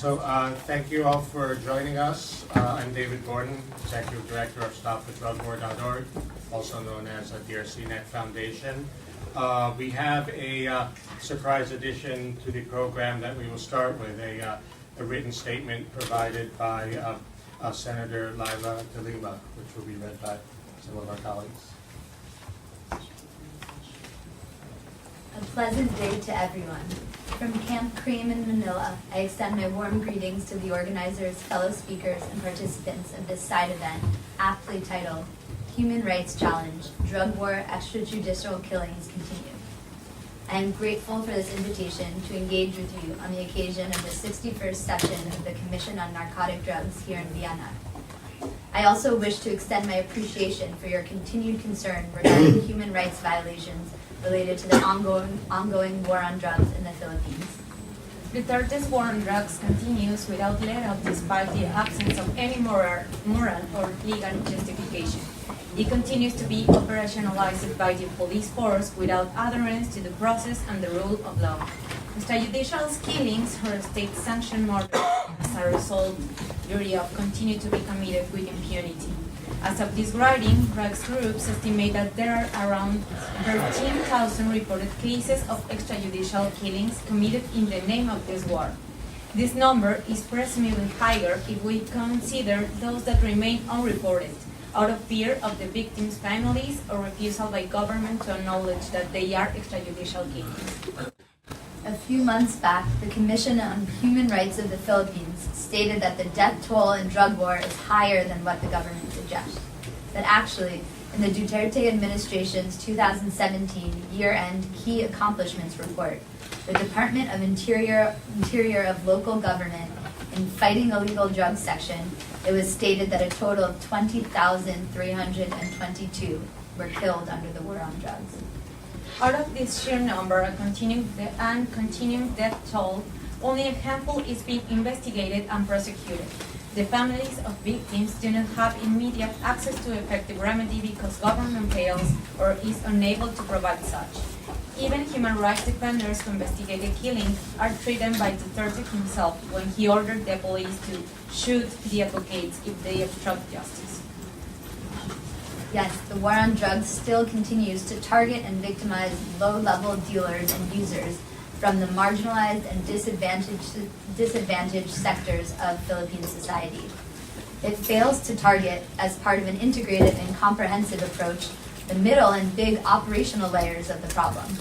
Thank you all for joining us. I'm David Borden, Executive Director of StopTheDrugWar.org, also known as the DRCNet Foundation. We have a surprise addition to the program that we will start with, a written statement provided by Senator Laila de Lima, which will be read by some of our colleagues. A pleasant day to everyone. From Camp Cream in Manila, I extend my warm greetings to the organizers, fellow speakers, and participants of this side event, aptly titled Human Rights Challenge, Drug War Extrajudicial Killings Continue. I am grateful for this invitation to engage with you on the occasion of the 61st session of the Commission on Narcotic Drugs here in Vienna. I also wish to extend my appreciation for your continued concern regarding human rights violations related to the ongoing war on drugs in the Philippines. Duterte's war on drugs continues without let-up despite the absence of any moral or legal justification. It continues to be operationalized by the police force without adherence to the process and the rule of law. Extrajudicial killings or state-sanctioned murder as a result thereof continue to be committed with impunity. As of this writing, drugs groups estimate that there are around 13,000 reported cases of extrajudicial killings committed in the name of this war. This number is presumably higher if we consider those that remain unreported, out of fear of the victims' families or refusal by government to acknowledge that they are extrajudicial killings. A few months back, the Commission on Human Rights of the Philippines stated that the death toll in drug war is higher than what the government suggests. That actually, in the Duterte administration's 2017 year-end key accomplishments report, the Department of Interior of Local Government in Fighting Illegal Drugs section, it was stated that a total of 20,322 were killed under the war on drugs. Out of this sheer number and continuing death toll, only a handful is being investigated and prosecuted. The families of victims do not have immediate access to effective remedy because government fails or is unable to provide such. Even human rights defenders who investigated killings are threatened by Duterte himself when he ordered the police to shoot the advocates if they obstruct justice. Yes, the war on drugs still continues to target and victimize low-level dealers and users from the marginalized and disadvantaged sectors of Philippine society. It fails to target, as part of an integrated and comprehensive approach, the middle and big operational layers of the problem.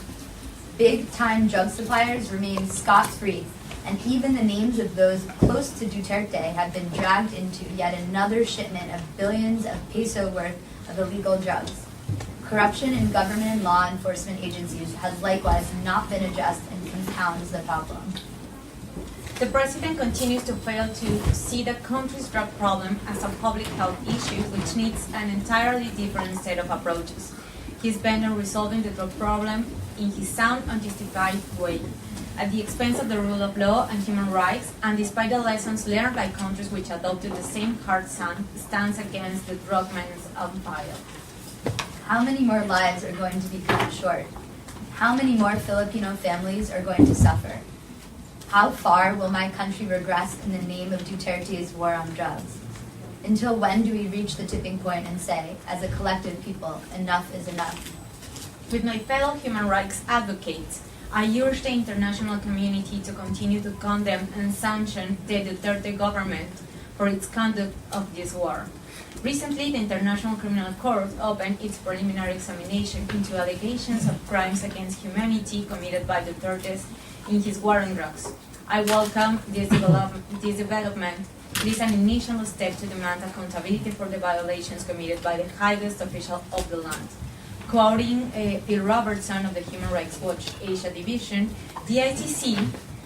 Big-time drug suppliers remain scot-free, and even the names of those close to Duterte have been dragged into yet another shipment of billions of peso worth of illegal drugs. Corruption in government and law enforcement agencies has likewise not been addressed and compounds the problem. The president continues to fail to see the country's drug problem as a public health issue which needs an entirely different set of approaches. He's bent on resolving the drug problem in his sound, unjustified way, at the expense of the rule of law and human rights, and despite the lessons learned by countries which adopted the same hard stance against the drug men's empire. How many more lives are going to be cut short? How many more Filipino families are going to suffer? How far will my country regress in the name of Duterte's war on drugs? Until when do we reach the tipping point and say, as a collective people, enough is enough? With my fellow human rights advocates, I urge the international community to continue to condemn and sanction the Duterte government for its conduct of this war. Recently, the International Criminal Court opened its preliminary examination into allegations of crimes against humanity committed by Duterte in his war on drugs. I welcome this development. It is an initial step to demand accountability for the violations committed by the highest official of the land. Quoting Phil Robertson of the Human Rights Watch Asia Division, the ICC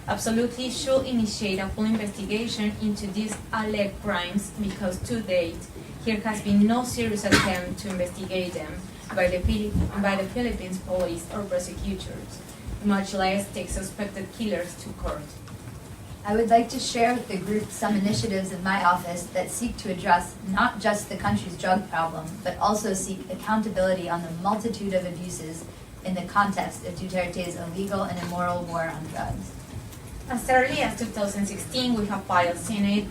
absolutely should initiate a full investigation into these alleged crimes because to date, there has been no serious attempt to investigate them by the Philippines police or prosecutors, much less take suspected killers to court. I would like to share with the group some initiatives in my office that seek to address not just the country's drug problem, but also seek accountability on the multitude of abuses in the context of Duterte's illegal and immoral war on drugs. As early as 2016, we have filed Senate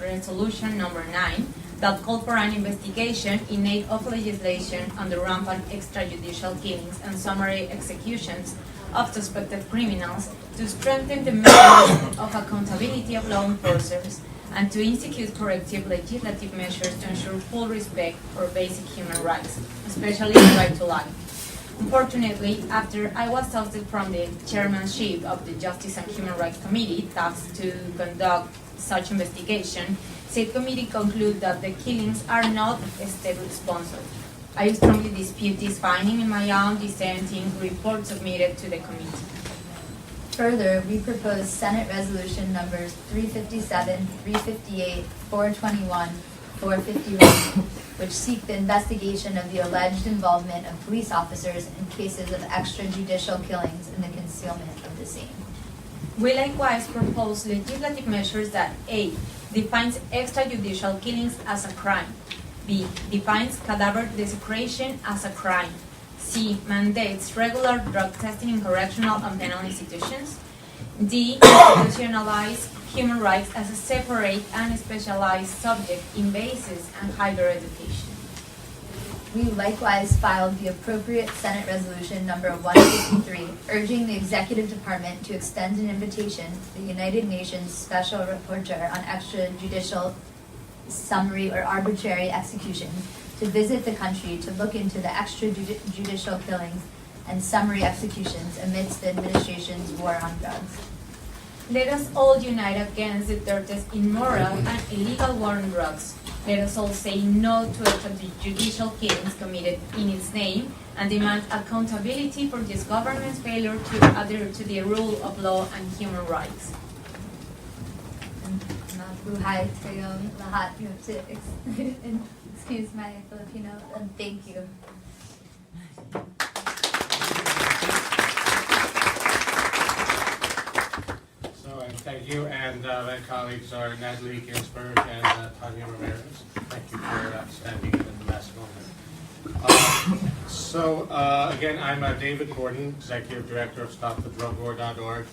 Resolution number 9 that called for an investigation in aid of legislation on the rampant extrajudicial killings and summary executions of suspected criminals to strengthen the mechanism of accountability of law enforcers and to institute corrective legislative measures to ensure full respect for basic human rights, especially the right to life. Unfortunately, after I was ousted from the chairmanship of the Justice and Human Rights Committee tasked to conduct such investigation, said committee concluded that the killings are not state-sponsored. I strongly dispute this finding in my own dissenting report submitted to the committee. Further, we propose Senate Resolution numbers 357, 358, 421, 451, which seek the investigation of the alleged involvement of police officers in cases of extrajudicial killings and the concealment of the same. We likewise propose legislative measures that A. defines extrajudicial killings as a crime, B. defines cadaver desecration as a crime, C. mandates regular drug testing in correctional and penal institutions, D. institutionalize human rights as a separate and specialized subject in basic and higher education. We likewise filed the appropriate Senate Resolution number 153, urging the Executive Department to extend an invitation to the United Nations Special Rapporteur on Extrajudicial Summary or Arbitrary Executions to visit the country to look into the extrajudicial killings and summary executions amidst the administration's war on drugs. Let us all unite against Duterte's immoral and illegal war on drugs. Let us all say no to extrajudicial killings committed in its name and demand accountability for this government's failure to adhere to the rule of law and human rights. Mabuhay kayong lahat. You have to excuse my Filipino, and thank you. Thank you, and my colleagues are Natalie Ginsberg and Tanya Ramirez. Thank you for standing in the last moment. Again, I'm David Borden, Executive Director of StopTheDrugWar.org.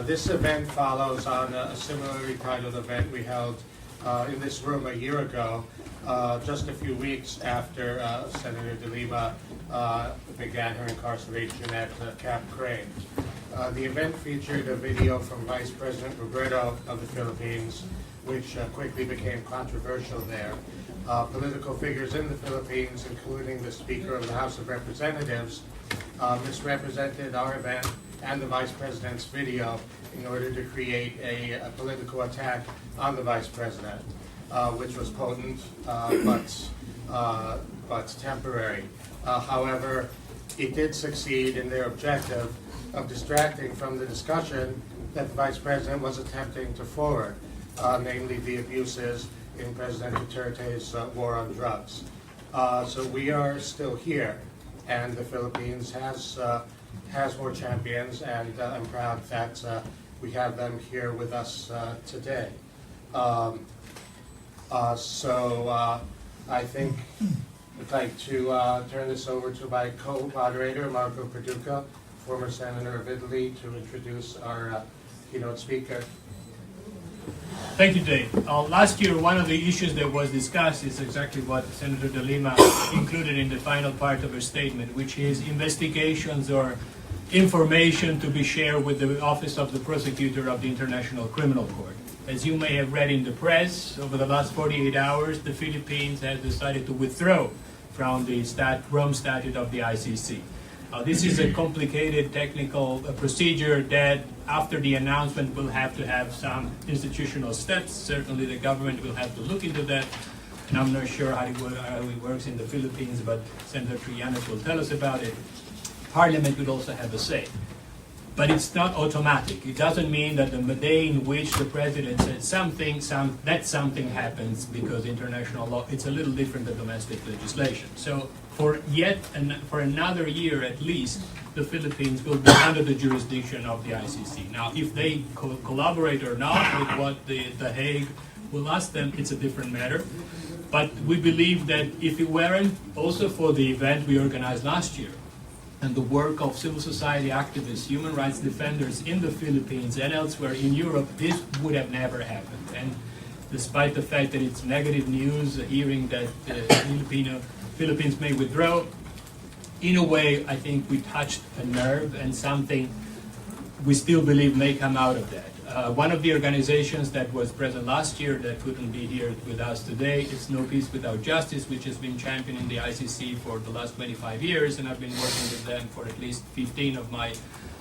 This event follows on a similarly titled event we held in this room a year ago, just a few weeks after Senator De Lima began her incarceration at Camp Crane. The event featured a video from Vice President Roberto of the Philippines, which quickly became controversial there. Political figures in the Philippines, including the Speaker of the House of Representatives, misrepresented our event and the Vice President's video in order to create a political attack on the Vice President, which was potent but temporary. However, it did succeed in their objective of distracting from the discussion that the Vice President was attempting to forward, namely the abuses in President Duterte's war on drugs. So we are still here, and the Philippines has more champions, and I'm proud that we have them here with us today. I think I'd like to turn this over to my co-moderator, Marco Perduca, former Senator of Italy, to introduce our keynote speaker. Thank you, Dave. Last year, one of the issues that was discussed is exactly what Senator De Lima included in the final part of her statement, which is investigations or information to be shared with the Office of the Prosecutor of the International Criminal Court. As you may have read in the press, over the last 48 hours, the Philippines has decided to withdraw from the Rome Statute of the ICC. This is a complicated technical procedure that, after the announcement, will have to have some institutional steps. Certainly the government will have to look into that, and I'm not sure how it works in the Philippines, but Senator Trillanes will tell us about it. Parliament will also have a say. But it's not automatic. It doesn't mean that the day in which the president says something, that something happens because international law, it's a little different than domestic legislation. So for another year at least, the Philippines will be under the jurisdiction of the ICC. Now, if they collaborate or not with what the Hague will ask them, it's a different matter. But we believe that if it weren't also for the event we organized last year, and the work of civil society activists, human rights defenders in the Philippines and elsewhere in Europe, this would have never happened. And despite the fact that it's negative news, hearing that the Philippines may withdraw, in a way, I think we touched a nerve and something we still believe may come out of that. One of the organizations that was present last year that couldn't be here with us today is No Peace Without Justice, which has been championing the ICC for the last 25 years, and I've been working with them for at least 15 of my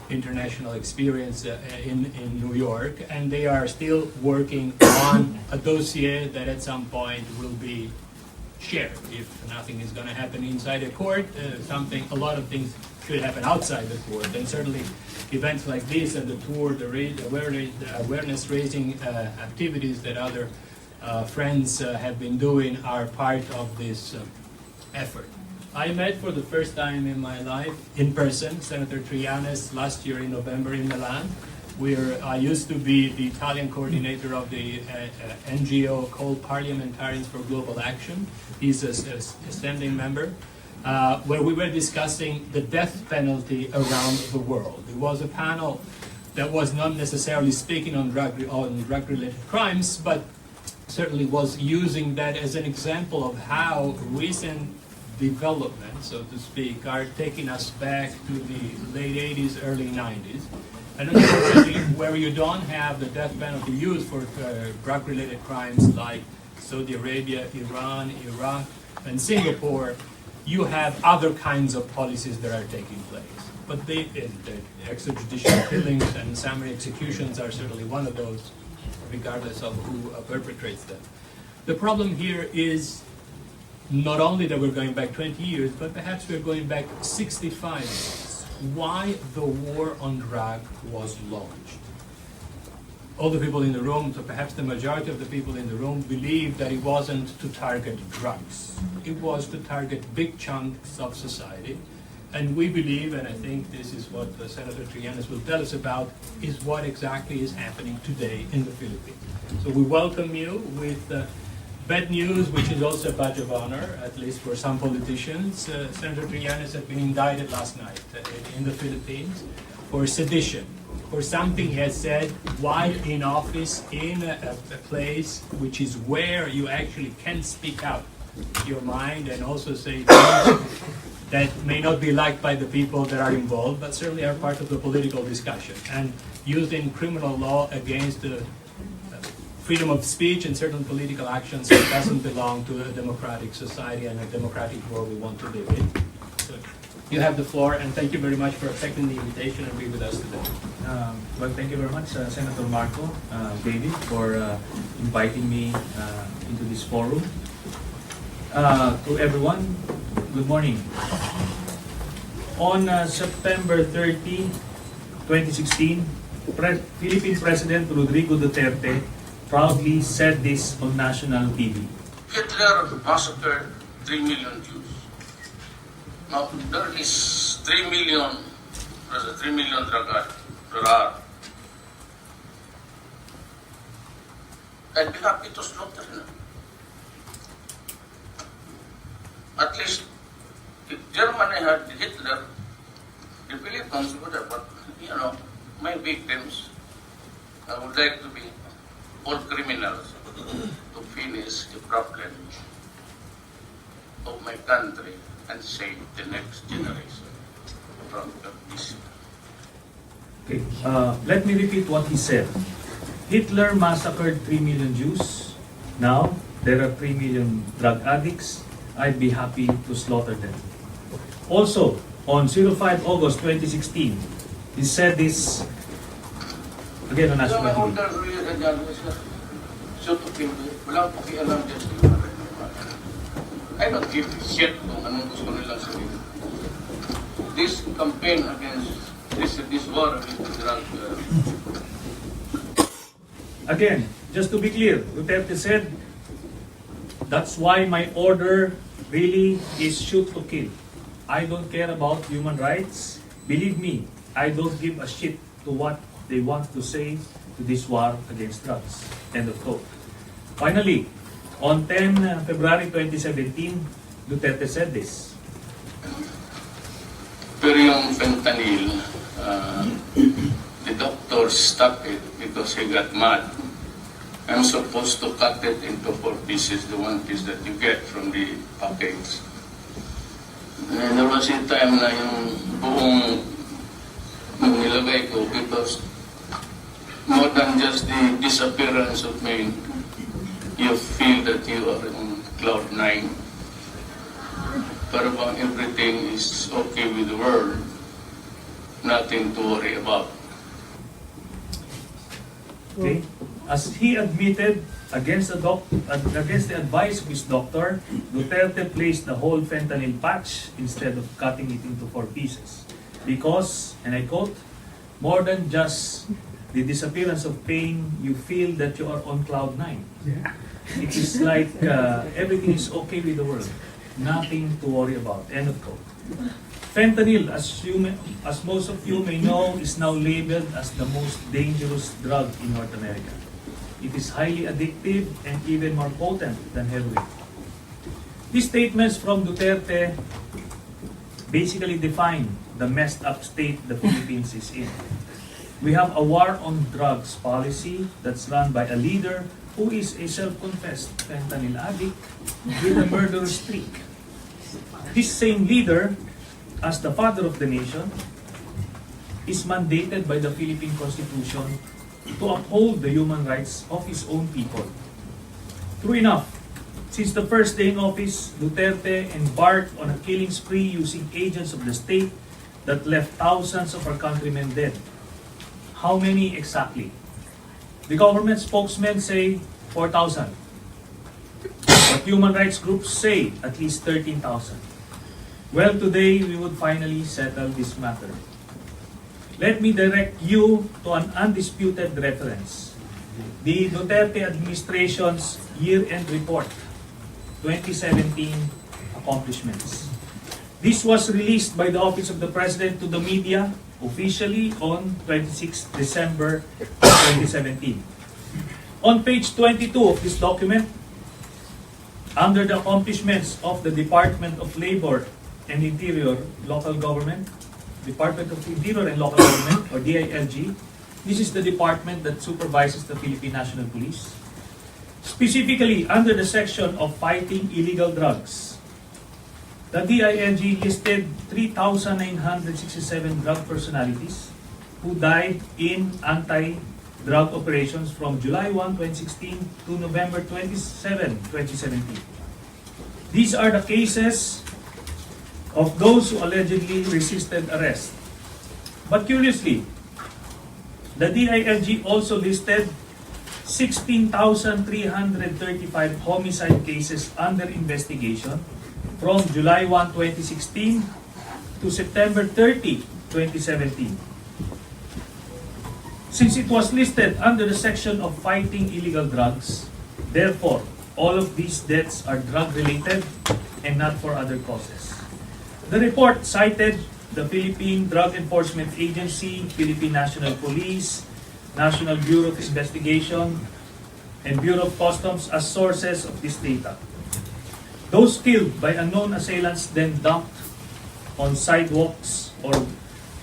international experience in New York, and they are still working on a dossier that at some point will be shared. If nothing is going to happen inside a court, a lot of things should happen outside the court, and certainly events like this and the tour, the awareness-raising activities that other friends have been doing are part of this effort. I met for the first time in my life, in person, Senator Trillanes last year in November in Milan, where I used to be the Italian coordinator of the NGO called Parliamentarians for Global Action. He's a standing member. Where we were discussing the death penalty around the world. It was a panel that was not necessarily speaking on drug-related crimes, but certainly was using that as an example of how recent developments, so to speak, are taking us back to the late 80s, early 90s. And unfortunately, where you don't have the death penalty used for drug-related crimes like Saudi Arabia, Iran, Iraq, and Singapore, you have other kinds of policies that are taking place. But the extrajudicial killings and summary executions are certainly one of those, regardless of who perpetrates them. The problem here is not only that we're going back 20 years, but perhaps we're going back 65 years. Why the war on drug was launched. All the people in the room, so perhaps the majority of the people in the room, believe that it wasn't to target drugs. It was to target big chunks of society. And we believe, and I think this is what Senator Trillanes will tell us about, is what exactly is happening today in the Philippines. So we welcome you with bad news, which is also a badge of honor, at least for some politicians. Senator Trillanes had been indicted last night in the Philippines for sedition, for something he has said while in office in a place which is where you actually can speak out your mind and also say things that may not be liked by the people that are involved, but certainly are part of the political discussion. And using criminal law against the freedom of speech and certain political actions that doesn't belong to a democratic society and a democratic world we want to live in. So you have the floor, and thank you very much for accepting the invitation and being with us today. Well, thank you very much, Senator Marco, David, for inviting me into this forum. To everyone, good morning. On September 30, 2016, Philippine President Rodrigo Duterte proudly said this on national TV. Hitler massacred 3 million Jews. Now, there is 3 million drug addicts. There are. I'd be happy to slaughter them. At least, if Germany had Hitler, the Philippines would have, but, my victims, I would like to be all criminals to finish the problem of my country and save the next generation from this. Okay, let me repeat what he said. Hitler massacred 3 million Jews. Now, there are 3 million drug addicts. I'd be happy to slaughter them. Also, on 05 August 2016, he said this again on national TV. I don't give a shit kung anong gusto nilang sabihin. This campaign against this war against drug. Again, just to be clear, Duterte said, that's why my order really is shoot to kill. I don't care about human rights. Believe me, I don't give a shit to what they want to say to this war against drugs. End of quote. Finally, on 10 February 2017, Duterte said this. Pero yung fentanyl, the doctor stopped it because he got mad. I'm supposed to cut it into 4 pieces, the 1 piece that you get from the package. And there was a time na yung buong nilagay ko, because more than just the disappearance of me, you feel that you are on cloud 9. Pero bang everything is okay with the world, nothing to worry about. Okay? As he admitted against the advice of his doctor, Duterte placed the whole fentanyl patch instead of cutting it into 4 pieces. Because, and I quote, more than just the disappearance of pain, you feel that you are on cloud 9. It is like everything is okay with the world. Nothing to worry about. End of quote. Fentanyl, as most of you may know, is now labeled as the most dangerous drug in North America. It is highly addictive and even more potent than heroin. These statements from Duterte basically define the messed up state the Philippines is in. We have a war on drugs policy that's run by a leader who is a self-confessed fentanyl addict with a murderous streak. This same leader, as the father of the nation, is mandated by the Philippine Constitution to uphold the human rights of his own people. True enough, since the first day in office, Duterte embarked on a killing spree using agents of the state that left thousands of our countrymen dead. How many exactly? The government spokesmen say 4,000. But human rights groups say at least 13,000. Well, today we would finally settle this matter. Let me direct you to an undisputed reference. The Duterte administration's year-end report, 2017 accomplishments. This was released by the Office of the President to the media officially on 26 December 2017. On page 22 of this document, under the accomplishments of the Department of Labor and Interior Local Government, Department of Interior and Local Government, or DILG, this is the department that supervises the Philippine National Police. Specifically, under the section of fighting illegal drugs, the DILG listed 3,967 drug personalities who died in anti-drug operations from July 1, 2016 to November 27, 2017. These are the cases of those who allegedly resisted arrest. But curiously, the DILG also listed 16,335 homicide cases under investigation from July 1, 2016 to September 30, 2017. Since it was listed under the section of fighting illegal drugs, therefore, all of these deaths are drug-related and not for other causes. The report cited the Philippine Drug Enforcement Agency, Philippine National Police, National Bureau of Investigation, and Bureau of Customs as sources of this data. Those killed by unknown assailants then dumped on sidewalks or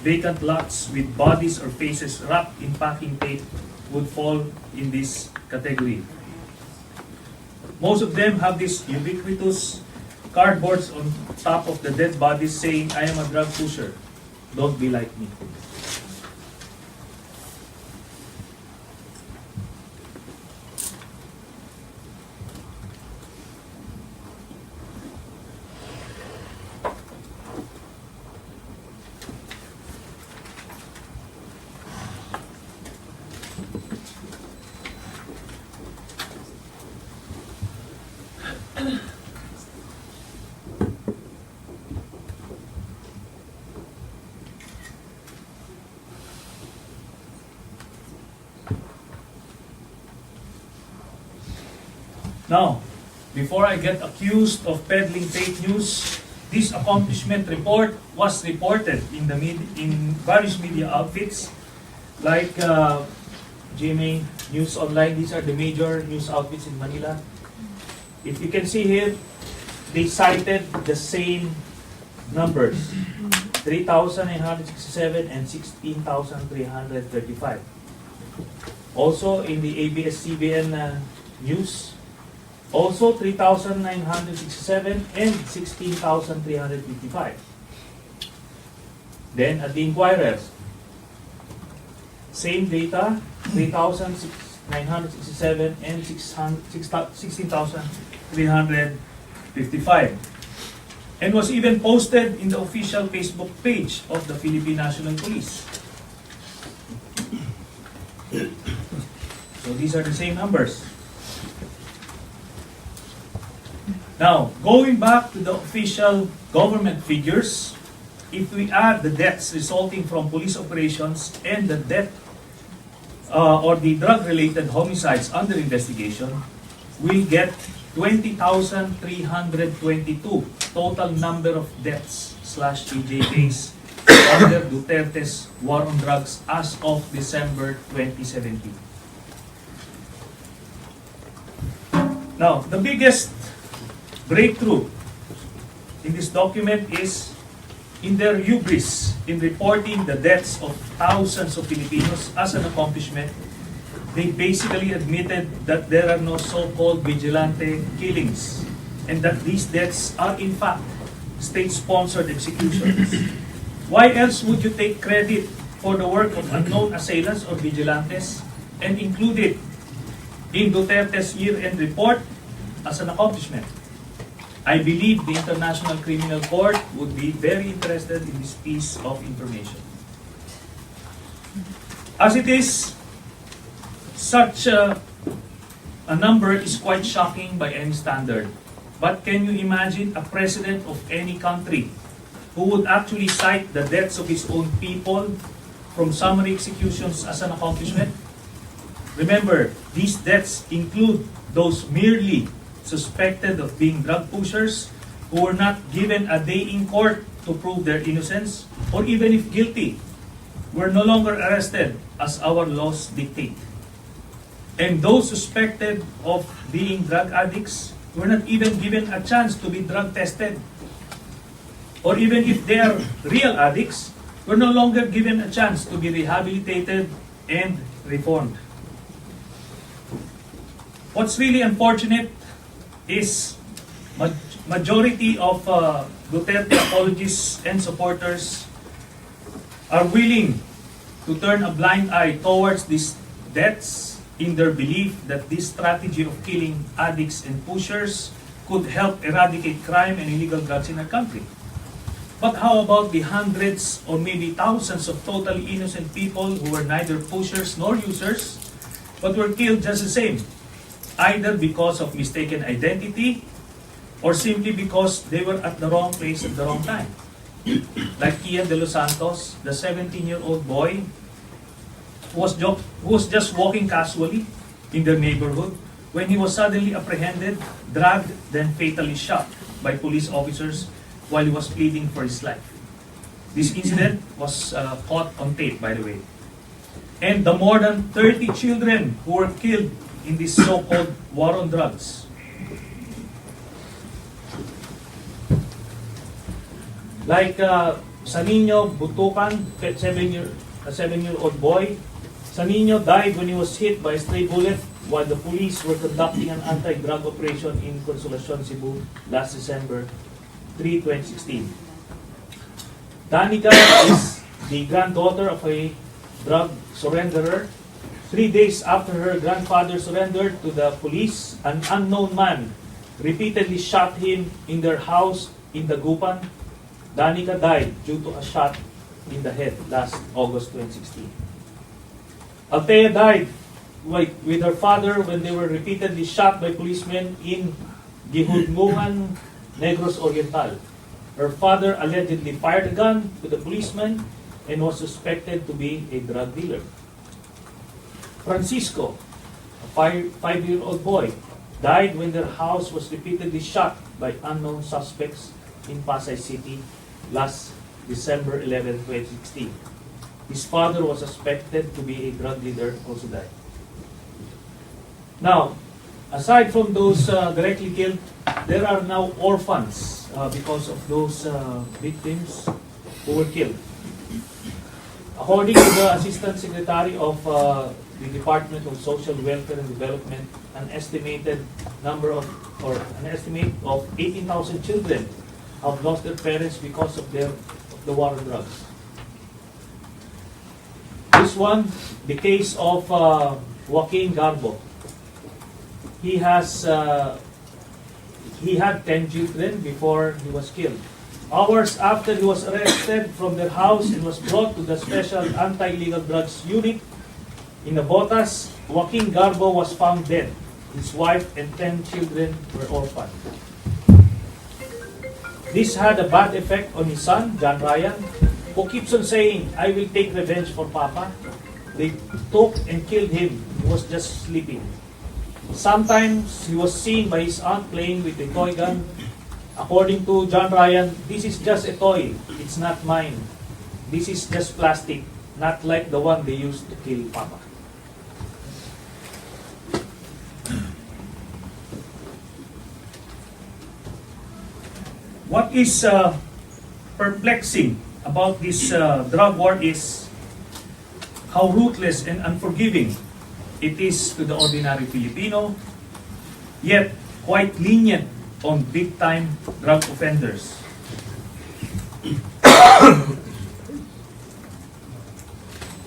vacant lots with bodies or faces wrapped in packing tape would fall in this category. Most of them have these ubiquitous cardboards on top of the dead bodies saying, "I am a drug pusher. Don't be like me." Now, before I get accused of peddling fake news, this accomplishment report was reported in various media outfits like GMA News Online. These are the major news outfits in Manila. If you can see here, they cited the same numbers. 3,967 and 16,335. Also in the ABS-CBN news, also 3,967 and 16,355. Then at the Inquirers, same data, 3,967 and 16,355. And was even posted in the official Facebook page of the Philippine National Police. So these are the same numbers. Now, going back to the official government figures, if we add the deaths resulting from police operations and the death or the drug-related homicides under investigation, we get 20,322 total number of deaths / EJKs under Duterte's war on drugs as of December 2017. Now, the biggest breakthrough in this document is in their hubris in reporting the deaths of thousands of Filipinos as an accomplishment. They basically admitted that there are no so-called vigilante killings and that these deaths are in fact state-sponsored executions. Why else would you take credit for the work of unknown assailants or vigilantes and include it in Duterte's year-end report as an accomplishment? I believe the International Criminal Court would be very interested in this piece of information. As it is, such a number is quite shocking by any standard. But can you imagine a president of any country who would actually cite the deaths of his own people from summary executions as an accomplishment? Remember, these deaths include those merely suspected of being drug pushers who were not given a day in court to prove their innocence, or even if guilty, were no longer arrested as our laws dictate. And those suspected of being drug addicts were not even given a chance to be drug tested. Or even if they are real addicts, were no longer given a chance to be rehabilitated and reformed. What's really unfortunate is majority of Duterte apologists and supporters are willing to turn a blind eye towards these deaths in their belief that this strategy of killing addicts and pushers could help eradicate crime and illegal drugs in our country. But how about the hundreds or maybe thousands of totally innocent people who were neither pushers nor users, but were killed just the same, either because of mistaken identity or simply because they were at the wrong place at the wrong time? Like Kian de los Santos, the 17-year-old boy who was just walking casually in their neighborhood when he was suddenly apprehended, dragged, then fatally shot by police officers while he was pleading for his life. This incident was caught on tape, by the way. And the more than 30 children who were killed in this so-called war on drugs. Like Sanino Butukan, a 7-year-old boy. Sanino died when he was hit by a stray bullet while the police were conducting an anti-drug operation in Consolacion, Cebu last December 3, 2016. Danica is the granddaughter of a drug surrenderer. 3 days after her grandfather surrendered to the police, an unknown man repeatedly shot him in their house in Dagupan. Danica died due to a shot in the head last August 2016. Althea died with her father when they were repeatedly shot by policemen in Gihudmungan, Negros Oriental. Her father allegedly fired a gun to the policeman and was suspected to be a drug dealer. Francisco, a 5-year-old boy, died when their house was repeatedly shot by unknown suspects in Pasay City last December 11, 2016. His father was suspected to be a drug dealer, also died. Now, aside from those directly killed, there are now orphans because of those victims who were killed. According to the Assistant Secretary of the Department of Social Welfare and Development, an estimate of 18,000 children have lost their parents because of the war on drugs. This one, the case of Joaquin Garbo. He had 10 children before he was killed. Hours after he was arrested from their house and was brought to the Special Anti-Illegal Drugs Unit in Navotas, Joaquin Garbo was found dead. His wife and 10 children were orphaned. This had a bad effect on his son, John Ryan, who keeps on saying, "I will take revenge for Papa." They took and killed him. He was just sleeping. Sometimes he was seen by his aunt playing with a toy gun. According to John Ryan, "This is just a toy. It's not mine. This is just plastic, not like the one they used to kill Papa." What is perplexing about this drug war is how ruthless and unforgiving it is to the ordinary Filipino, yet quite lenient on big-time drug offenders.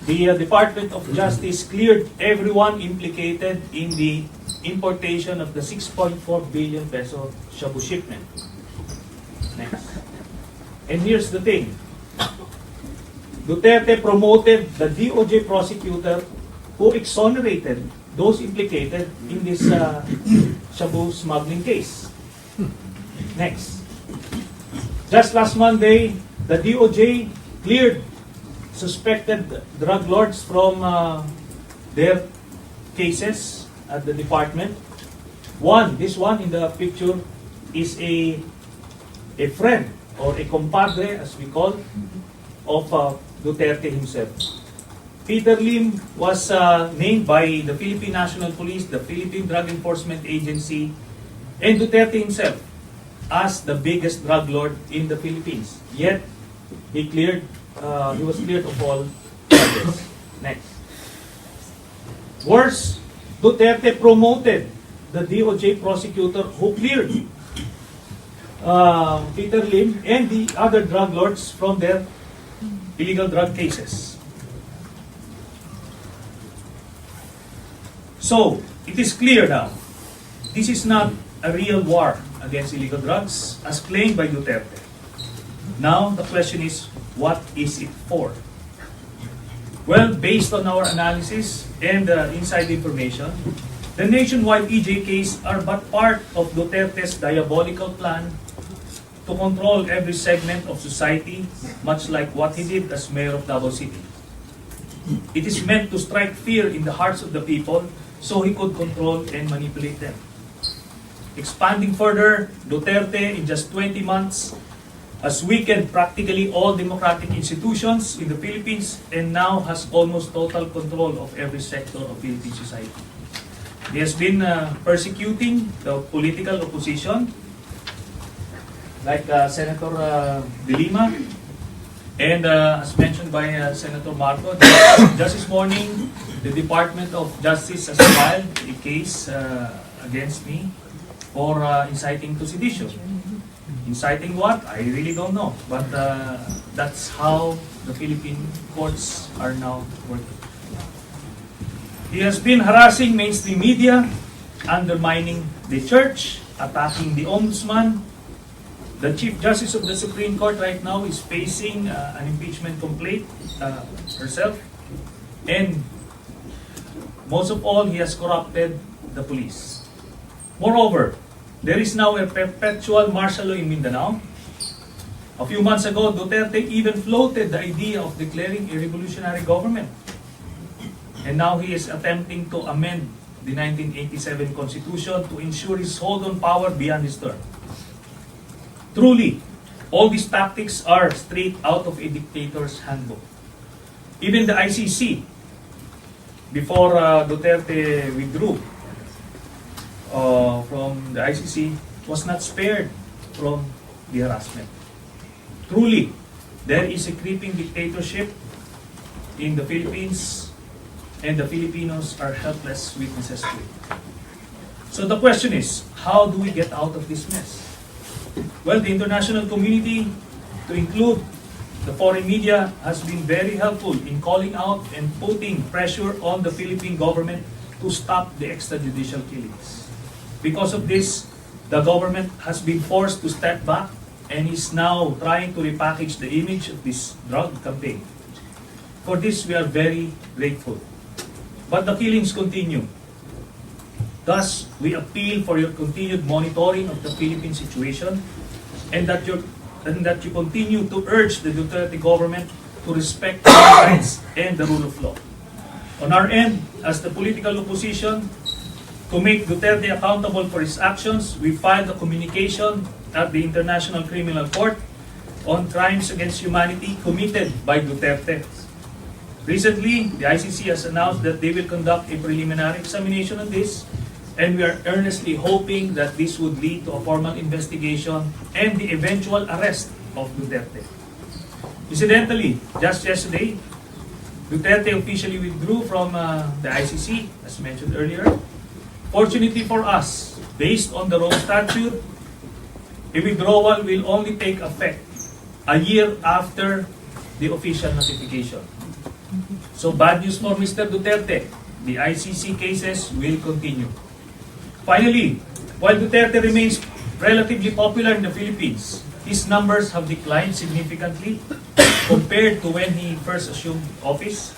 The Department of Justice cleared everyone implicated in the importation of the 6.4 billion peso shabu shipment. Next. And here's the thing. Duterte promoted the DOJ prosecutor who exonerated those implicated in this shabu smuggling case. Next. Just last Monday, the DOJ cleared suspected drug lords from their cases at the department. This one in the picture is a friend or a compadre, as we call, of Duterte himself. Peter Lim was named by the Philippine National Police, the Philippine Drug Enforcement Agency, and Duterte himself as the biggest drug lord in the Philippines. Yet, he was cleared of all charges. Next. Worse, Duterte promoted the DOJ prosecutor who cleared Peter Lim and the other drug lords from their illegal drug cases. So, it is clear now, this is not a real war against illegal drugs as claimed by Duterte. Now, the question is, what is it for? Well, based on our analysis and inside information, the nationwide EJ case are but part of Duterte's diabolical plan to control every segment of society, much like what he did as mayor of Davao City. It is meant to strike fear in the hearts of the people so he could control and manipulate them. Expanding further, Duterte in just 20 months has weakened practically all democratic institutions in the Philippines and now has almost total control of every sector of Philippine society. He has been persecuting the political opposition, like Senator De Lima, and as mentioned by Senator Marco, just this morning, the Department of Justice has filed a case against me for inciting to sedition. Inciting what? I really don't know. But that's how the Philippine courts are now working. He has been harassing mainstream media, undermining the church, attacking the ombudsman. The Chief Justice of the Supreme Court right now is facing an impeachment complaint herself. And most of all, he has corrupted the police. Moreover, there is now a perpetual martial law in Mindanao. A few months ago, Duterte even floated the idea of declaring a revolutionary government. And now he is attempting to amend the 1987 Constitution to ensure his hold on power beyond his term. Truly, all these tactics are straight out of a dictator's handbook. Even the ICC, before Duterte withdrew from the ICC, was not spared from the harassment. Truly, there is a creeping dictatorship in the Philippines, and the Filipinos are helpless witnesses to it. So the question is, how do we get out of this mess? Well, the international community, to include the foreign media, has been very helpful in calling out and putting pressure on the Philippine government to stop the extrajudicial killings. Because of this, the government has been forced to step back and is now trying to repackage the image of this drug campaign. For this, we are very grateful. But the killings continue. Thus, we appeal for your continued monitoring of the Philippine situation and that you continue to urge the Duterte government to respect human rights and the rule of law. On our end, as the political opposition, to make Duterte accountable for his actions, we filed a communication at the International Criminal Court on crimes against humanity committed by Duterte. Recently, the ICC has announced that they will conduct a preliminary examination on this, and we are earnestly hoping that this would lead to a formal investigation and the eventual arrest of Duterte. Incidentally, just yesterday, Duterte officially withdrew from the ICC, as mentioned earlier. Fortunately for us, based on the Rome Statute, a withdrawal will only take effect a year after the official notification. So bad news for Mr. Duterte. The ICC cases will continue. Finally, while Duterte remains relatively popular in the Philippines, his numbers have declined significantly compared to when he first assumed office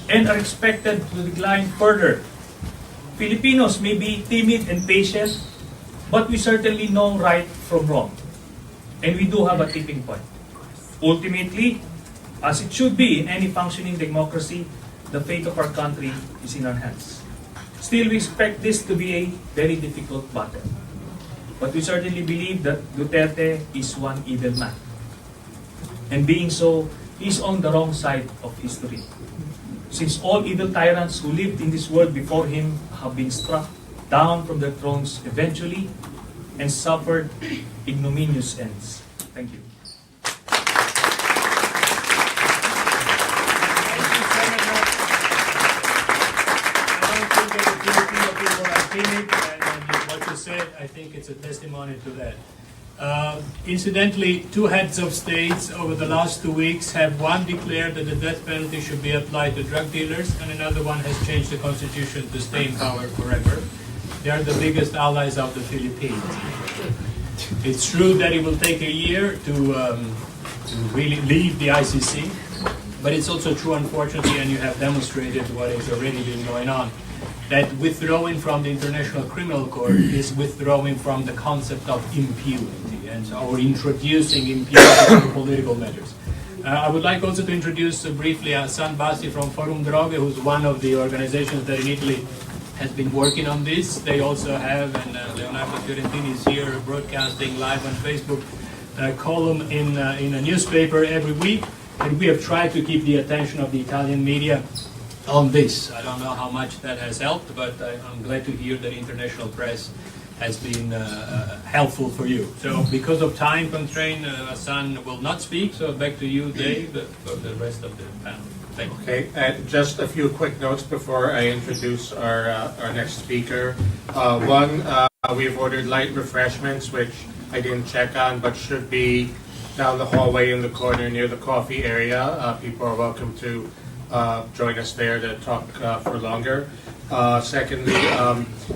and are expected to decline further. Filipinos may be timid and patient, but we certainly know right from wrong. And we do have a tipping point. Ultimately, as it should be in any functioning democracy, the fate of our country is in our hands. Still, we expect this to be a very difficult battle. But we certainly believe that Duterte is one evil man. And being so, he is on the wrong side of history. Since all evil tyrants who lived in this world before him have been struck down from their thrones eventually and suffered ignominious ends. Thank you. What you said, I think it's a testimony to that. Incidentally, two heads of states over the last 2 weeks have one declared that the death penalty should be applied to drug dealers, and another one has changed the constitution to stay in power forever. They are the biggest allies of the Philippines. It's true that it will take a year to really leave the ICC, but it's also true, unfortunately, and you have demonstrated what has already been going on, that withdrawing from the International Criminal Court is withdrawing from the concept of impunity, and or introducing impunity to political matters. I would like also to introduce briefly San Basti from Forum Droge, who's one of the organizations that in Italy has been working on this. They also have, and Leonardo Fiorentini is here broadcasting live on Facebook, a column in a newspaper every week, and we have tried to keep the attention of the Italian media on this. I don't know how much that has helped, but I'm glad to hear that international press has been helpful for you. So because of time constraint, Hassan will not speak, so back to you, Dave, for the rest of the panel. Thank you. Okay, just a few quick notes before I introduce our next speaker. One, we've ordered light refreshments, which I didn't check on, but should be down the hallway in the corner near the coffee area. People are welcome to join us there to talk for longer. Secondly,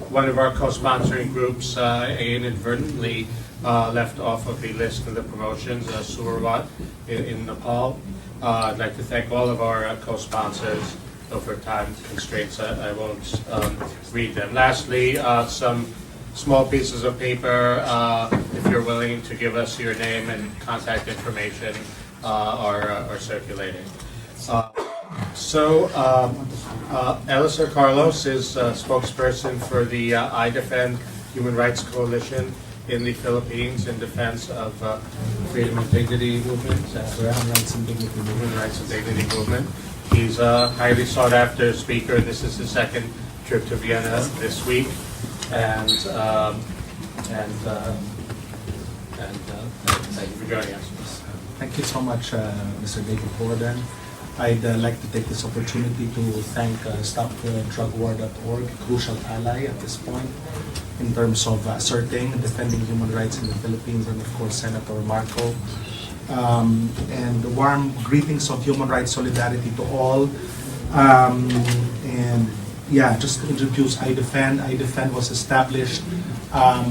one of our co-sponsoring groups inadvertently left off of the list of the promotions, Surawat in Nepal. I'd like to thank all of our co-sponsors. Over time constraints, I won't read them. Lastly, some small pieces of paper, if you're willing to give us your name and contact information, are circulating. Ellecer Carlos is spokesperson for the iDEFEND Human Rights Coalition in the Philippines in defense of freedom and dignity movement. Human Rights and Dignity movement. He's a highly sought after speaker. This is his second trip to Vienna this week, and thank you for joining us. Thank you so much, Mr. David Borden. I'd like to take this opportunity to thank StopTheDrugWar.org, a crucial ally at this point in terms of asserting and defending human rights in the Philippines, and of course Senator Marco. And warm greetings of human rights solidarity to all. And yeah, just to introduce iDEFEND. iDEFEND was established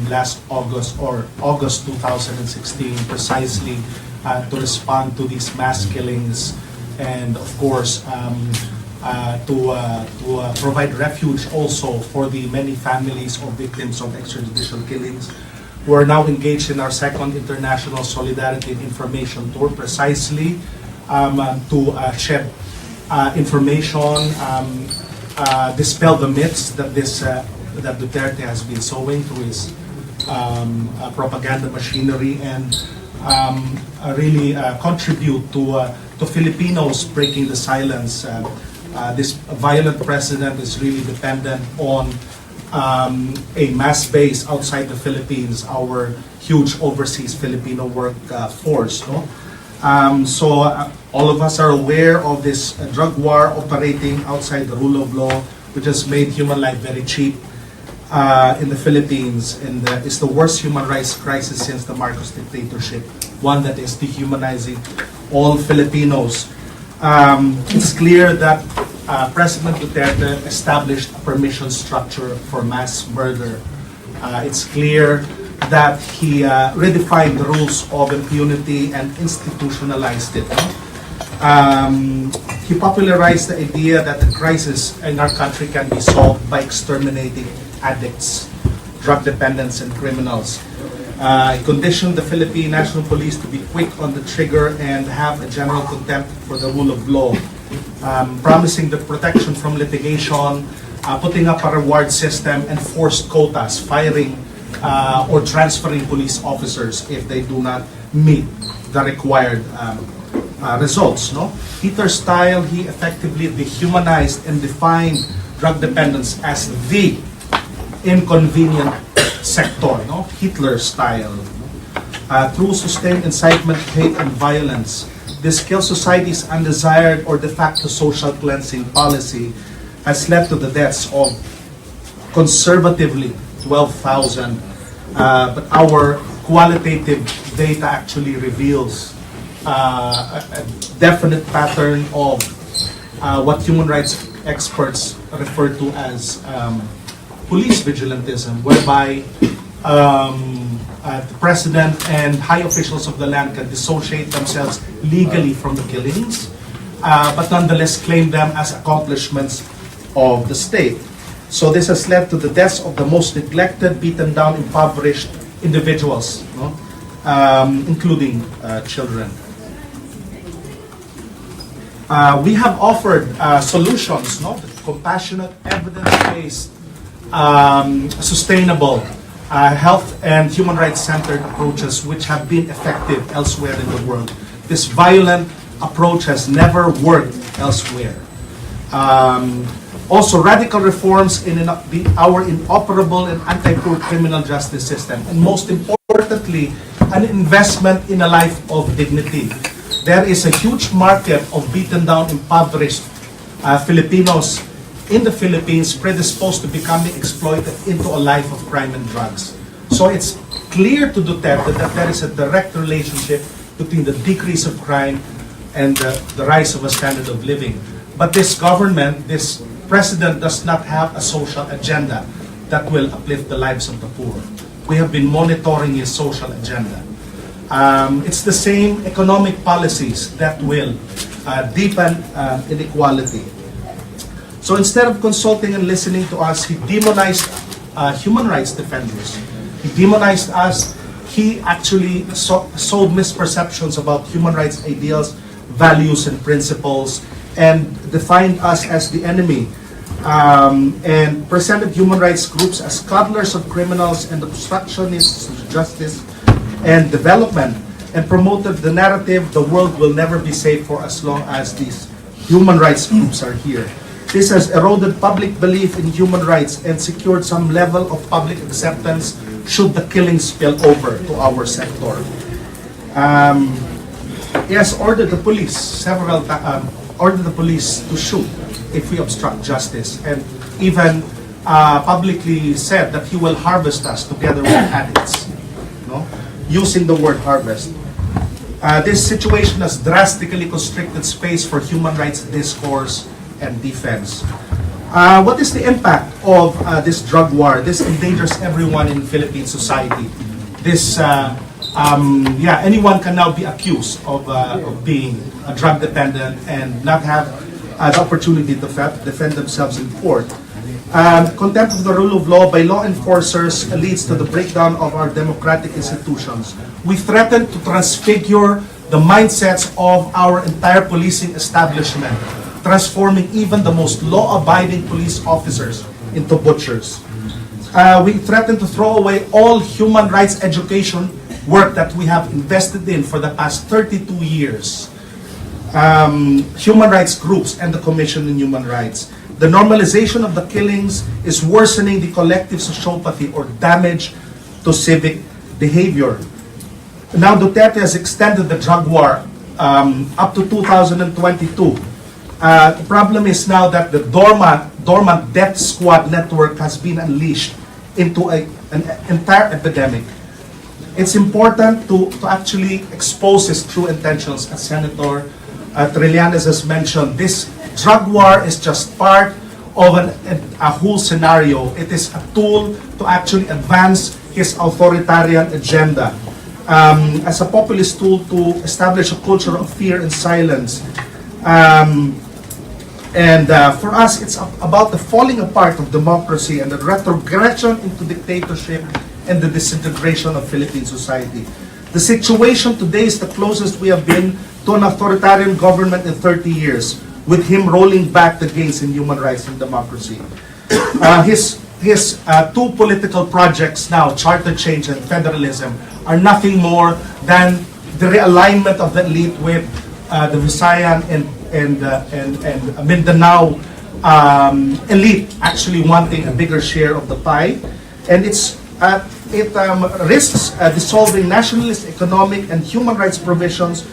last August, or August 2016, precisely to respond to these mass killings, and of course to provide refuge also for the many families of victims of extrajudicial killings. We're now engaged in our second International Solidarity and Information Tour, precisely to shed information, dispel the myths that that Duterte has been sowing through his propaganda machinery, and really contribute to Filipinos breaking the silence. This violent president is really dependent on a mass base outside the Philippines, our huge overseas Filipino workforce. No? So all of us are aware of this drug war operating outside the rule of law, which has made human life very cheap in the Philippines, and it's the worst human rights crisis since the Marcos dictatorship, one that is dehumanizing all Filipinos. It's clear that President Duterte established a permission structure for mass murder. It's clear that he redefined the rules of impunity and institutionalized it. He popularized the idea that the crisis in our country can be solved by exterminating addicts, drug dependents, and criminals. He conditioned the Philippine National Police to be quick on the trigger and have a general contempt for the rule of law, promising the protection from litigation, putting up a reward system, and forced quotas, firing or transferring police officers if they do not meet the required results. No? Hitler style, he effectively dehumanized and defined drug dependence as the inconvenient sector, no? Hitler style. Through sustained incitement, hate, and violence, this kills society's undesired or de facto social cleansing policy has led to the deaths of conservatively 12,000, but our qualitative data actually reveals a definite pattern of what human rights experts refer to as police vigilantism, whereby the president and high officials of the land can dissociate themselves legally from the killings, but nonetheless claim them as accomplishments of the state. So this has led to the deaths of the most neglected, beaten down, impoverished individuals, no? Including children. We have offered solutions, no? Compassionate, evidence-based, sustainable, health and human rights-centered approaches which have been effective elsewhere in the world. This violent approach has never worked elsewhere. Also, radical reforms in our inoperable and anti-poor criminal justice system, and most importantly, an investment in a life of dignity. There is a huge market of beaten down, impoverished Filipinos in the Philippines predisposed to becoming exploited into a life of crime and drugs. So it's clear to Duterte that there is a direct relationship between the decrease of crime and the rise of a standard of living. But this government, this president does not have a social agenda that will uplift the lives of the poor. We have been monitoring his social agenda. It's the same economic policies that will deepen inequality. So instead of consulting and listening to us, he demonized human rights defenders. He demonized us. He actually sowed misperceptions about human rights ideals, values, and principles, and defined us as the enemy, and presented human rights groups as coddlers of criminals and obstructionists of justice and development, and promoted the narrative the world will never be safe for as long as these human rights groups are here. This has eroded public belief in human rights and secured some level of public acceptance should the killings spill over to our sector. He has ordered the police ordered the police to shoot if we obstruct justice, and even publicly said that he will harvest us together with addicts, no? Using the word harvest. This situation has drastically constricted space for human rights discourse and defense. What is the impact of this drug war? This endangers everyone in Philippine society. This, anyone can now be accused of being a drug dependent and not have the opportunity to defend themselves in court. Contempt of the rule of law by law enforcers leads to the breakdown of our democratic institutions. We threaten to transfigure the mindsets of our entire policing establishment, transforming even the most law-abiding police officers into butchers. We threaten to throw away all human rights education work that we have invested in for the past 32 years. Human rights groups and the Commission on Human Rights. The normalization of the killings is worsening the collective sociopathy or damage to civic behavior. Now Duterte has extended the drug war up to 2022. The problem is now that the dormant death squad network has been unleashed into an entire epidemic. It's important to actually expose his true intentions, as Senator Trillanes has mentioned. This drug war is just part of a whole scenario. It is a tool to actually advance his authoritarian agenda. As a populist tool to establish a culture of fear and silence. For us, it's about the falling apart of democracy and the retrogression into dictatorship and the disintegration of Philippine society. The situation today is the closest we have been to an authoritarian government in 30 years, with him rolling back the gains in human rights and democracy. His two political projects now, charter change and federalism, are nothing more than the realignment of the elite with the Visayan and Mindanao elite actually wanting a bigger share of the pie. And it risks dissolving nationalist economic and human rights provisions,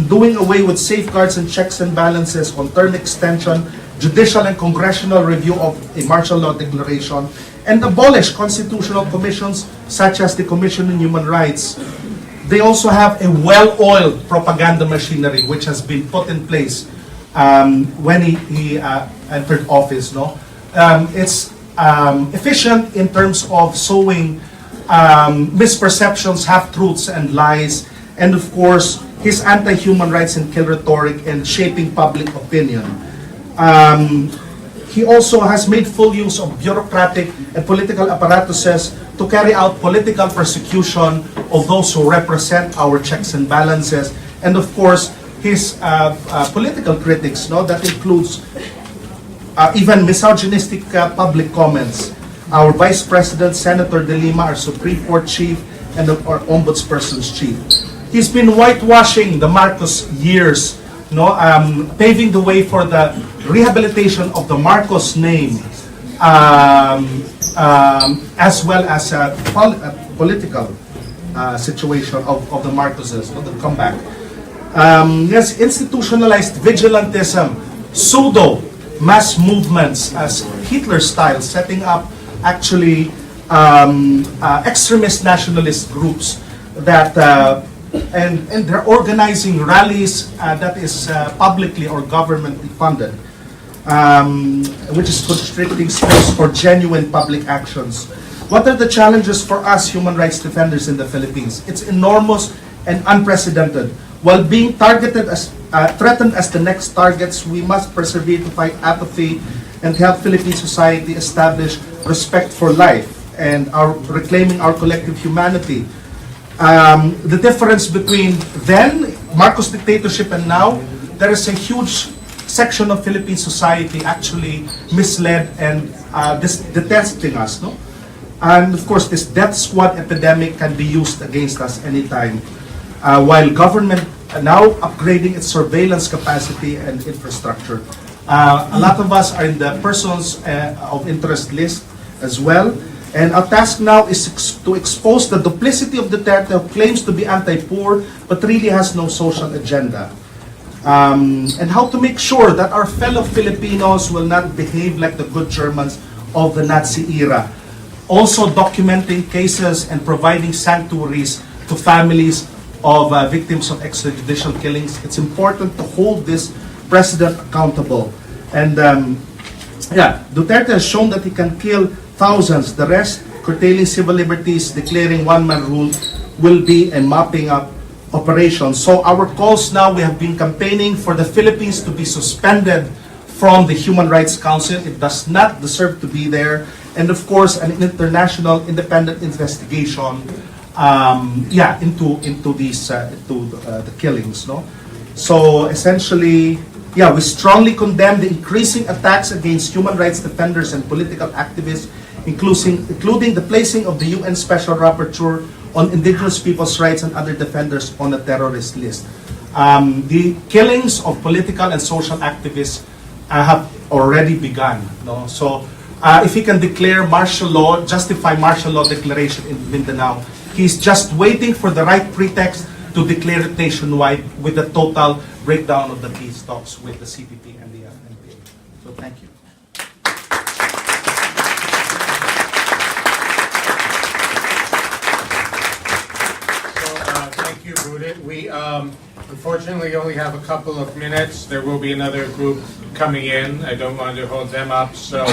doing away with safeguards and checks and balances on term extension, judicial and congressional review of a martial law declaration, and abolish constitutional commissions such as the Commission on Human Rights. They also have a well-oiled propaganda machinery which has been put in place when he entered office. No, it's efficient in terms of sowing misperceptions, half-truths, and lies, and of course his anti-human rights and kill rhetoric and shaping public opinion. He also has made full use of bureaucratic and political apparatuses to carry out political persecution of those who represent our checks and balances. And of course, his political critics, no, that includes even misogynistic public comments. Our Vice President, Senator De Lima, our Supreme Court Chief, and our Ombudsperson's Chief. He's been whitewashing the Marcos years, no, paving the way for the rehabilitation of the Marcos name, as well as a political situation of the Marcoses, the comeback. Yes, institutionalized vigilantism, pseudo mass movements as Hitler style, setting up actually extremist nationalist groups that and they're organizing rallies that is publicly or governmentally funded, which is constricting space for genuine public actions. What are the challenges for us human rights defenders in the Philippines? It's enormous and unprecedented. While being targeted as threatened as the next targets, we must persevere to fight apathy and help Philippine society establish respect for life and reclaiming our collective humanity. The difference between then, Marcos dictatorship, and now, there is a huge section of Philippine society actually misled and detesting us. No? And of course, this death squad epidemic can be used against us anytime. While government now upgrading its surveillance capacity and infrastructure. A lot of us are in the persons of interest list as well. And our task now is to expose the duplicity of Duterte, who claims to be anti-poor but really has no social agenda. And how to make sure that our fellow Filipinos will not behave like the good Germans of the Nazi era. Also documenting cases and providing sanctuaries to families of victims of extrajudicial killings. It's important to hold this president accountable. And Duterte has shown that he can kill thousands. The rest, curtailing civil liberties, declaring one-man rule, will be a mopping up operation. So our calls now, we have been campaigning for the Philippines to be suspended from the Human Rights Council. It does not deserve to be there. And of course, an international independent investigation into these the killings. No? So essentially, we strongly condemn the increasing attacks against human rights defenders and political activists, including the placing of the UN Special Rapporteur on indigenous people's rights and other defenders on a terrorist list. The killings of political and social activists have already begun. No? So if he can declare martial law, justify martial law declaration in Mindanao, he's just waiting for the right pretext to declare it nationwide with a total breakdown of the peace talks with the CPP and the NPA. So thank you. Thank you, Rudit. We unfortunately only have a couple of minutes. There will be another group coming in. I don't want to hold them up. So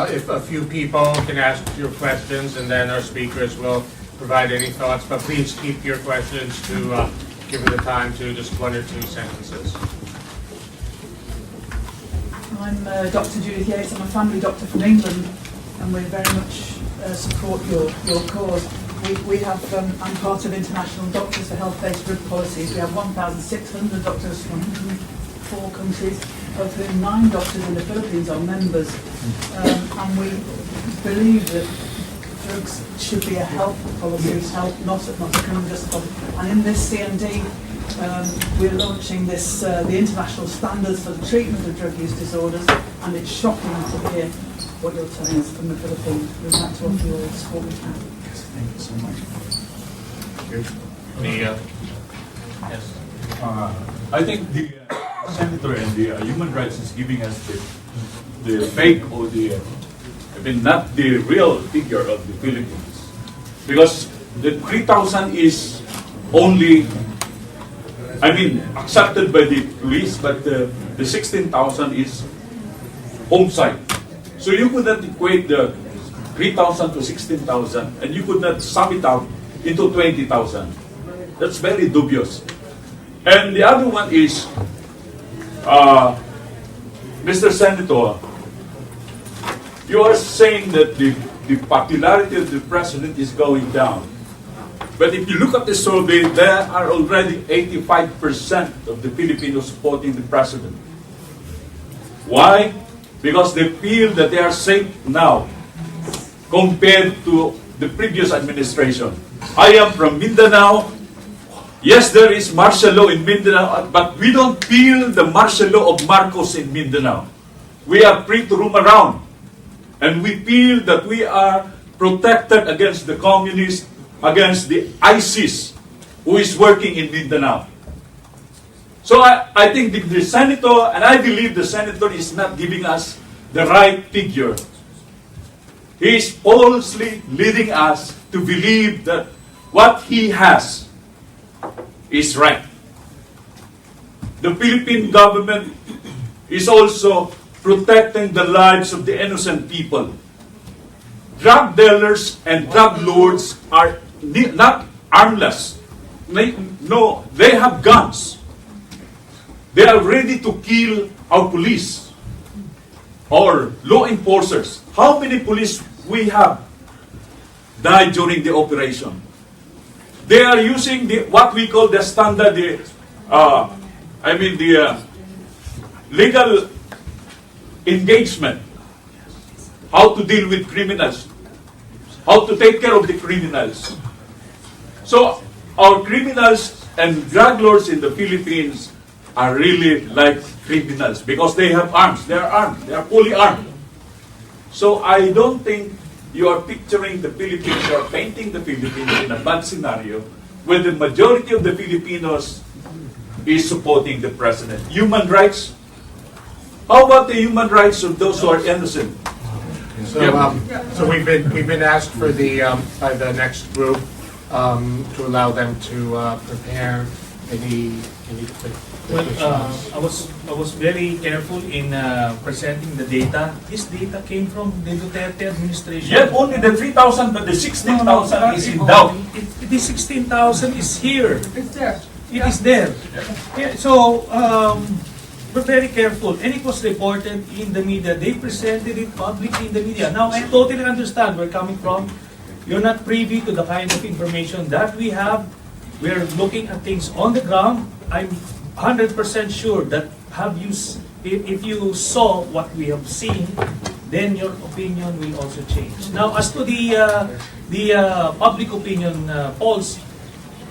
if a few people can ask your questions, and then our speakers will provide any thoughts. But please keep your questions to give it the time to just 1 or 2 sentences. I'm Dr. Judith Yates. I'm a family doctor from England, and we very much support your cause. We have, I'm part of International Doctors for Health-Based Drug Policies. We have 1,600 doctors from 4 countries, of whom 9 doctors in the Philippines are members. And we believe that drugs should be a health policy, not a criminal justice policy. And in this CND, we're launching this, the international standards for the treatment of drug use disorders, and it's shocking to hear what you're telling us from the Philippines. We'd like to offer you all the support we can. Thank you so much. Yes. I think the senator and the human rights is giving us the fake or not the real figure of the Philippines, because the 3,000 is only, accepted by the police, but the 16,000 is home site. So you could not equate the 3,000 to 16,000, and you could not sum it up into 20,000. That's very dubious. And the other one is, Mr. Senator, you are saying that the popularity of the president is going down. But if you look at the survey, there are already 85% of the Filipinos supporting the president. Why? Because they feel that they are safe now compared to the previous administration. I am from Mindanao. Yes, there is martial law in Mindanao, but we don't feel the martial law of Marcos in Mindanao. We are free to roam around. And we feel that we are protected against the communists, against the ISIS, who is working in Mindanao. So I think the senator, and I believe the senator is not giving us the right figure. He is falsely leading us to believe that what he has is right. The Philippine government is also protecting the lives of the innocent people. Drug dealers and drug lords are not armless. No, they have guns. They are ready to kill our police or law enforcers. How many police we have died during the operation? They are using what we call the standard, legal engagement. How to deal with criminals. How to take care of the criminals. So, our criminals and drug lords in the Philippines are really like criminals because they have arms. They are armed. They are fully armed. So, I don't think you are picturing the Philippines, you are painting the Philippines in a bad scenario where the majority of the Filipinos is supporting the president. Human rights? How about the human rights of those who are innocent? So, so we've been asked for the by the next group to allow them to prepare any Well, I was very careful in presenting the data. This data came from the Duterte administration. Yet only the 3,000, but the 16,000 is in doubt. The 16,000 is here. It's there. It is there. Yeah, so, we're very careful. And it was reported in the media. They presented it publicly in the media. Now, I totally understand where you're coming from. You're not privy to the kind of information that we have. We're looking at things on the ground. I'm 100% sure that if you saw what we have seen, then your opinion will also change. Now, as to the public opinion polls,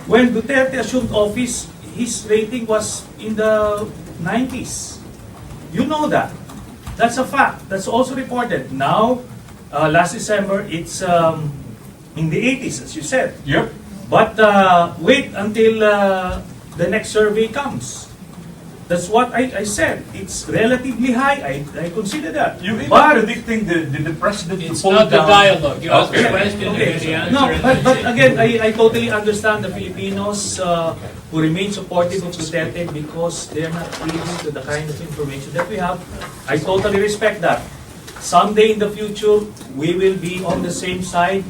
when Duterte assumed office, his rating was in the 90s. You know that. That's a fact. That's also reported. Now, last December, it's in the 80s, as you said. Yep. But wait until the next survey comes. That's what I said. It's relatively high. I consider that. You even But predicting the president to It's pull not the down. dialogue. You ask the Okay. question, okay. and the answer. No, and but that's it. again, I totally understand the Filipinos who remain supportive of Duterte because they're not privy to the kind of information that we have. I totally respect that. Someday in the future, we will be on the same side.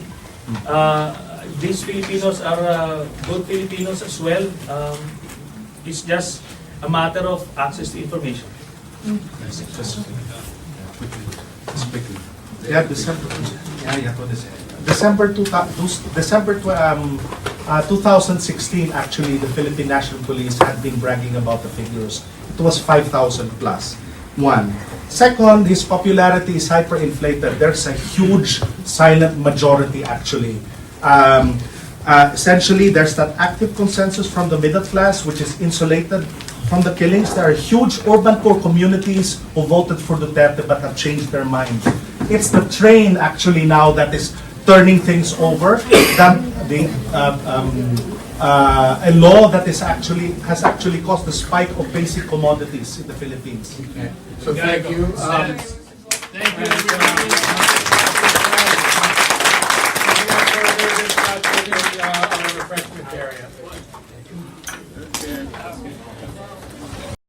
These Filipinos are good Filipinos as well. It's just a matter of access to information. Just quickly. Yeah, December 2016, actually, the Philippine National Police had been bragging about the figures. It was 5,000 plus. One. Second, his popularity is hyperinflated. There's a huge silent majority, actually. Essentially, there's that active consensus from the middle class, which is insulated from the killings. There are huge urban poor communities who voted for Duterte but have changed their minds. It's the train, actually, now that is turning things over. That a law that has actually caused the spike of basic commodities in the Philippines. So thank you. Thank you, everyone.